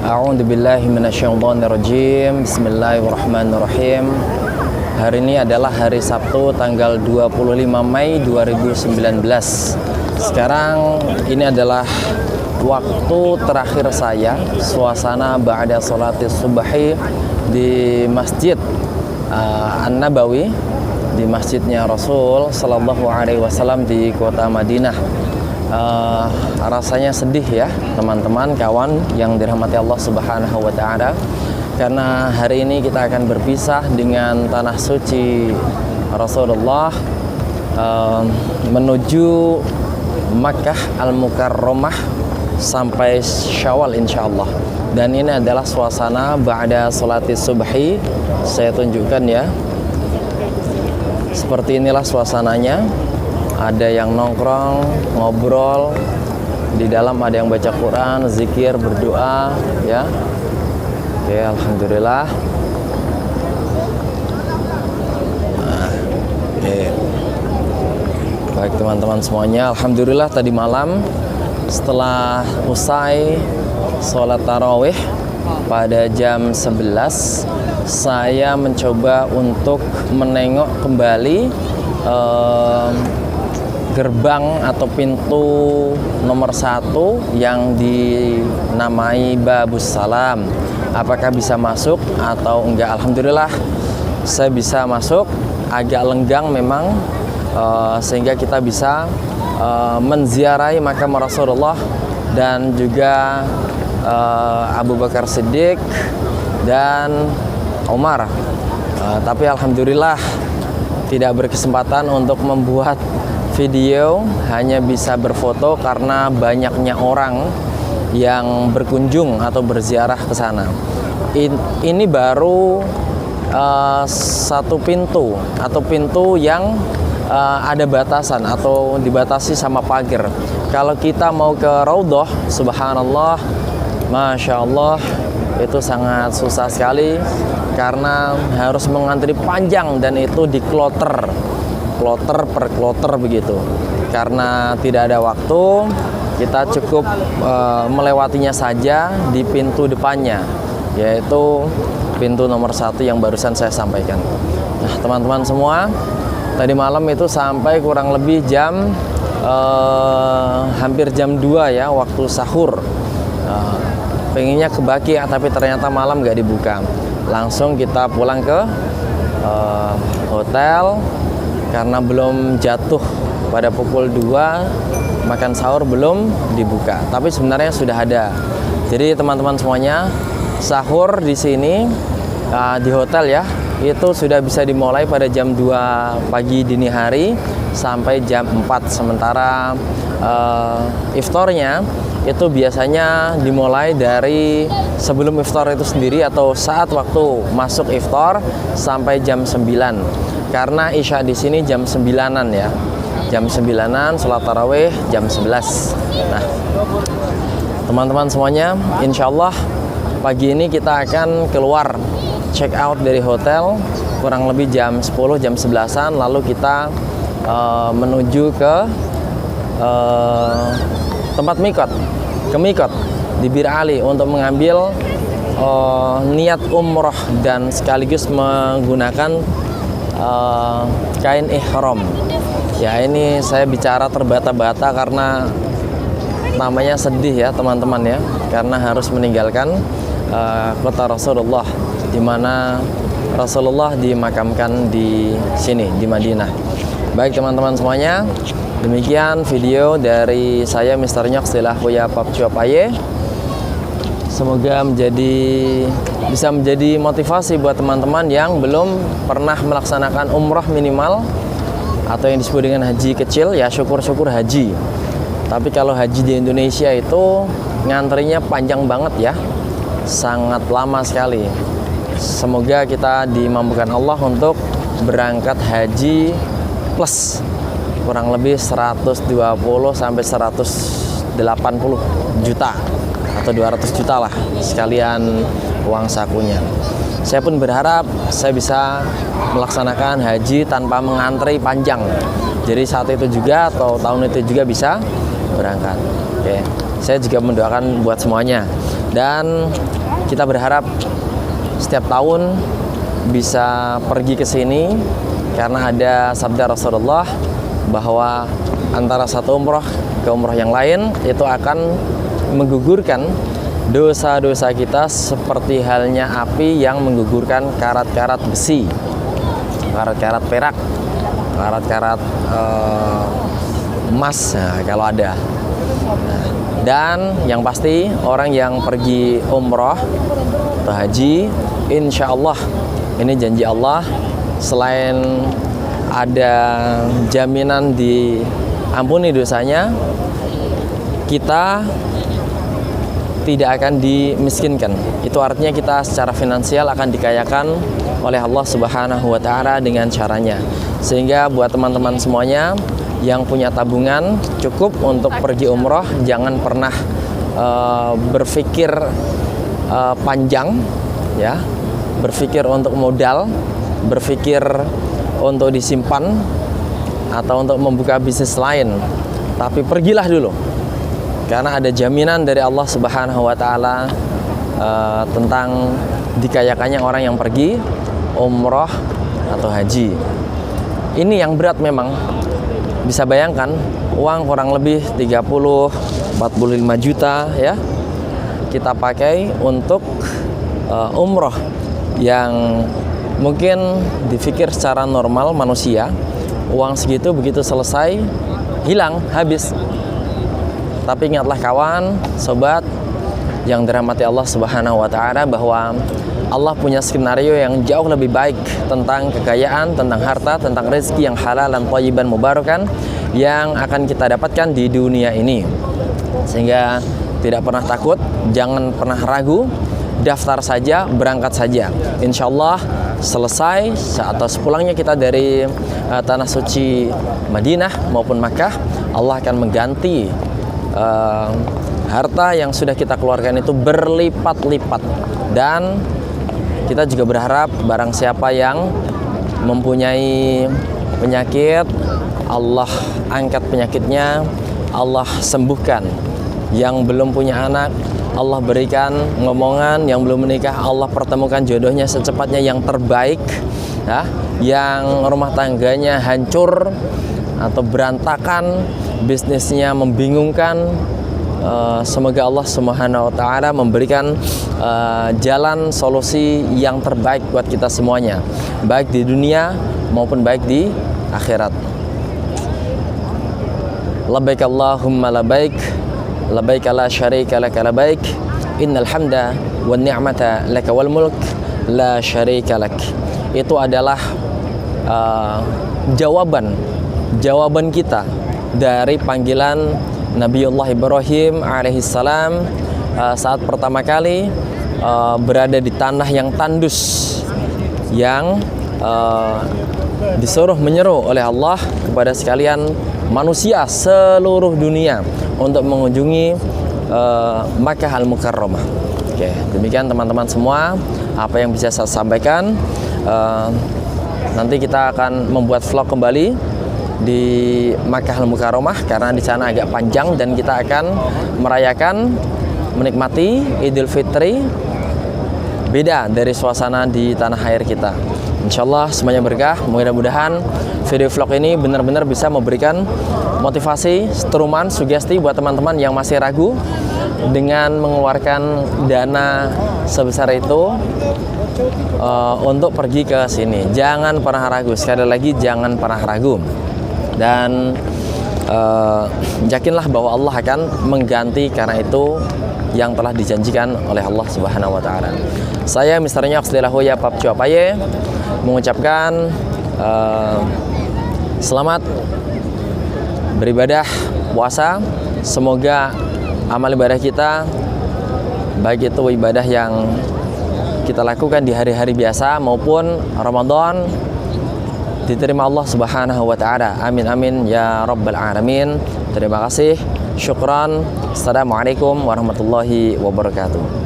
A'udzubillahi minasyaitonirrajim. Bismillahirrahmanirrahim. Hari ini adalah hari Sabtu tanggal 25 Mei 2019. Sekarang ini adalah waktu terakhir saya suasana ba'da sholatis subhi di Masjid An-Nabawi, di masjidnya Rasul Sallallahu Alaihi Wasallam di kota Madinah. Rasanya sedih ya teman-teman, kawan yang dirahmati Allah Subhanahu wa Ta'ala, karena hari ini kita akan berpisah dengan tanah suci Rasulullah menuju Makkah Al-Mukarramah sampai Syawal insyaallah. Dan ini adalah suasana ba'da sholatis subhi. Saya tunjukkan ya, seperti inilah suasananya. Ada yang nongkrong, ngobrol, di dalam ada yang baca Quran, zikir, berdoa ya. Oke, alhamdulillah. Baik teman-teman semuanya, alhamdulillah tadi malam setelah usai sholat tarawih pada jam 11, saya mencoba untuk menengok kembali gerbang atau pintu nomor 1 yang dinamai Babus Salam. Apakah bisa masuk atau enggak? Alhamdulillah saya bisa masuk. Agak lenggang memang, sehingga kita bisa menziarahi makam Rasulullah dan juga Abu Bakar Siddiq dan Umar. Tapi alhamdulillah tidak berkesempatan untuk membuat video, hanya bisa berfoto karena banyaknya orang yang berkunjung atau berziarah ke sana. Ini baru satu pintu atau pintu yang ada batasan atau dibatasi sama pagar. Kalau kita mau ke Raudhah, subhanallah, masya Allah, itu sangat susah sekali karena harus mengantri panjang dan itu kloter per kloter begitu. Karena tidak ada waktu, kita cukup melewatinya saja di pintu depannya, yaitu pintu nomor 1 yang barusan saya sampaikan. Nah teman-teman semua, tadi malam itu sampai kurang lebih jam hampir jam 2 ya, waktu sahur. Pengennya ke Baqi tapi ternyata malam nggak dibuka. Langsung kita pulang ke hotel karena belum jatuh pada pukul 2, makan sahur belum dibuka. Tapi sebenarnya sudah ada. Jadi teman-teman semuanya, sahur di sini di hotel ya, itu sudah bisa dimulai pada jam 2 pagi dini hari sampai jam 4. Sementara iftarnya itu biasanya dimulai dari sebelum iftar itu sendiri atau saat waktu masuk iftar sampai jam 9. Karena isya di sini jam 9-an ya. Jam 9-an, sholat tarawih jam 11. Nah, teman-teman semuanya, insya Allah pagi ini kita akan keluar check out dari hotel kurang lebih jam 10, jam 11-an. Lalu kita menuju ke tempat mikot, ke mikot di Bir Ali untuk mengambil niat umroh dan sekaligus menggunakan kain ihram. Ya ini saya bicara terbata-bata karena namanya sedih ya teman-teman ya, karena harus meninggalkan kota Rasulullah, di mana Rasulullah dimakamkan di sini di Madinah. Baik teman-teman semuanya, demikian video dari saya Mr. Nyok Silahu ya Papcuapaye. Semoga bisa menjadi motivasi buat teman-teman yang belum pernah melaksanakan umroh minimal atau yang disebut dengan haji kecil ya, syukur-syukur haji. Tapi kalau haji di Indonesia itu ngantrinya panjang banget ya, sangat lama sekali. Semoga kita dimampukan Allah untuk berangkat haji plus kurang lebih 120 sampai 180 juta atau 200 juta lah sekalian uang sakunya. Saya pun berharap saya bisa melaksanakan haji tanpa mengantri panjang. Jadi saat itu juga atau tahun itu juga bisa berangkat. Oke. Saya juga mendoakan buat semuanya. Dan kita berharap setiap tahun bisa pergi ke sini karena ada sabda Rasulullah bahwa antara satu umroh ke umroh yang lain itu akan menggugurkan dosa-dosa kita seperti halnya api yang menggugurkan karat-karat besi, karat-karat perak, karat-karat emas, nah, kalau ada. Dan yang pasti orang yang pergi umroh atau haji, insya Allah ini janji Allah, selain ada jaminan diampuni dosanya, kita tidak akan dimiskinkan. Itu artinya kita secara finansial akan dikayakan oleh Allah Subhanahu wa Ta'ala dengan caranya. Sehingga buat teman-teman semuanya yang punya tabungan cukup untuk pergi umroh, jangan pernah berpikir panjang, ya, berpikir untuk modal, berpikir untuk disimpan atau untuk membuka bisnis lain, tapi pergilah dulu, karena ada jaminan dari Allah Subhanahu wa Ta'ala tentang dikayakannya orang yang pergi umroh atau haji. Ini yang berat memang. Bisa bayangkan uang kurang lebih 30-45 juta ya kita pakai untuk umroh yang mungkin dipikir secara normal manusia uang segitu begitu selesai hilang, habis. Tapi ingatlah kawan, sobat yang dirahmati Allah Subhanahu wa Ta'ala, bahwa Allah punya skenario yang jauh lebih baik tentang kekayaan, tentang harta, tentang rezeki yang halal dan thayyiban mubarakan yang akan kita dapatkan di dunia ini. Sehingga tidak pernah takut, jangan pernah ragu, daftar saja, berangkat saja. Insya Allah selesai atau sepulangnya kita dari tanah suci Madinah maupun Makkah, Allah akan mengganti harta yang sudah kita keluarkan itu berlipat-lipat. Dan kita juga berharap barang siapa yang mempunyai penyakit, Allah angkat penyakitnya, Allah sembuhkan. Yang belum punya anak, Allah berikan ngomongan. Yang belum menikah, Allah pertemukan jodohnya secepatnya yang terbaik, ya. Yang rumah tangganya hancur atau berantakan, bisnisnya membingungkan, semoga Allah Subhanahu wa Ta'ala memberikan jalan solusi yang terbaik buat kita semuanya, baik di dunia maupun baik di akhirat. Labbaik Allahumma labbaik, labbaik la syarika laka labbaik, innal hamda wan ni'mata laka wal mulk la syarika lak. Itu adalah jawaban kita dari panggilan Nabiullah Ibrahim alaihissalam saat pertama kali berada di tanah yang tandus, yang disuruh menyeru oleh Allah kepada sekalian manusia seluruh dunia untuk mengunjungi Makkah Al-Mukarramah. Oke, demikian teman-teman semua apa yang bisa saya sampaikan. Nanti kita akan membuat vlog kembali di Makkah Al-Mukarramah karena di sana agak panjang dan kita akan merayakan, menikmati Idul Fitri beda dari suasana di tanah air kita. Insyaallah semuanya berkah. Mudah-mudahan video vlog ini benar-benar bisa memberikan motivasi, seteruman, sugesti buat teman-teman yang masih ragu dengan mengeluarkan dana sebesar itu untuk pergi ke sini. Jangan pernah ragu, sekali lagi jangan pernah ragu. Dan yakinlah bahwa Allah akan mengganti karena itu yang telah dijanjikan oleh Allah Subhanahu wa Ta'ala. Saya Mr. Nyox Delahoya Papcu Apaye mengucapkan selamat beribadah puasa. Semoga amal ibadah kita, baik itu ibadah yang kita lakukan di hari-hari biasa maupun Ramadan, diterima Allah Subhanahu wa Ta'ala. Amin amin ya rabbal alamin. Terima kasih. Syukran. Assalamualaikum warahmatullahi wabarakatuh.